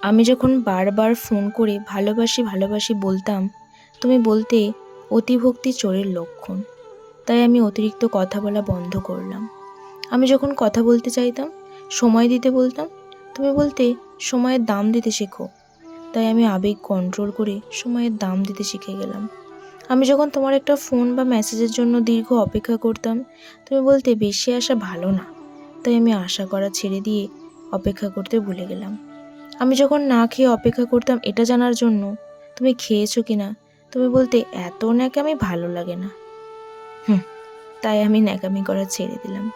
আমি যখন বারবার ফোন করে ভালোবাসি ভালোবাসি বলতাম, তুমি বলতে অতিভক্তি চোরের লক্ষণ। তাই আমি অতিরিক্ত কথা বলা বন্ধ করলাম। আমি যখন কথা বলতে চাইতাম, সময় দিতে বলতাম, তুমি বলতে সময়ের দাম দিতে শেখো। তাই আমি আবেগ কন্ট্রোল করে সময়ের দাম দিতে শিখে গেলাম। আমি যখন তোমার একটা ফোন বা মেসেজের জন্য দীর্ঘ অপেক্ষা করতাম, তুমি বলতে বেশি আশা ভালো না। তাই আমি আশা করা ছেড়ে দিয়ে অপেক্ষা করতে ভুলে গেলাম। আমি যখন না খেয়ে অপেক্ষা করতাম এটা জানার জন্য তুমি খেয়েছো কিনা, তুমি বলতে এত ন্যাকামি ভালো লাগে না। তাই আমি ন্যাকামি করা ছেড়ে দিলাম।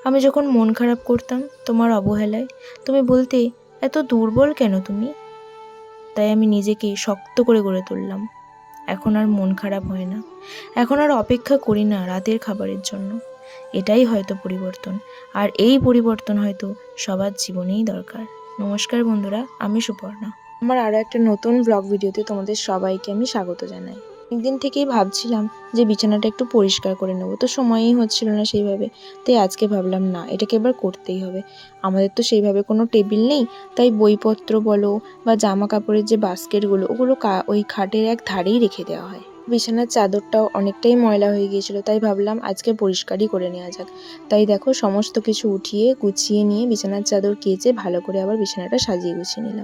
আমি যখন মন খারাপ করতাম তোমার অবহেলায়, তুমি বলতে এত দুর্বল কেন তুমি। তাই আমি নিজেকে শক্ত করে গড়ে তুললাম। এখন আর মন খারাপ হয় না, এখন আর অপেক্ষা করি না রাতের খাবারের জন্য। এটাই হয়তো পরিবর্তন, আর এই পরিবর্তন হয়তো সবার জীবনেই দরকার। নমস্কার বন্ধুরা, আমি সুপর্ণা। আমার আরও একটা নতুন ব্লগ ভিডিওতে তোমাদের সবাইকে আমি স্বাগত জানাই। একদিন থেকেই ভাবছিলাম যে বিছানাটা একটু পরিষ্কার করে নেবো, তো সময়ই হচ্ছিল না সেইভাবে। তাই আজকে ভাবলাম না, এটাকে এবার করতেই হবে। আমাদের তো সেইভাবে কোনো টেবিল নেই, তাই বইপত্র বলো বা জামা কাপড়ের যে বাস্কেটগুলো, ওগুলো ওই খাটের এক ধারেই রেখে দেওয়া হয়। বিছানার চাদরটাও অনেকটাই ময়লা হয়ে গিয়েছিল, তাই ভাবলাম আজকে পরিষ্কারই করে নেওয়া যাক। তাই দেখো, সমস্ত কিছু উঠিয়ে গুছিয়ে নিয়ে বিছানার চাদর কেচে ভালো করে আবার বিছানাটা সাজিয়ে গুছিয়ে নিলাম।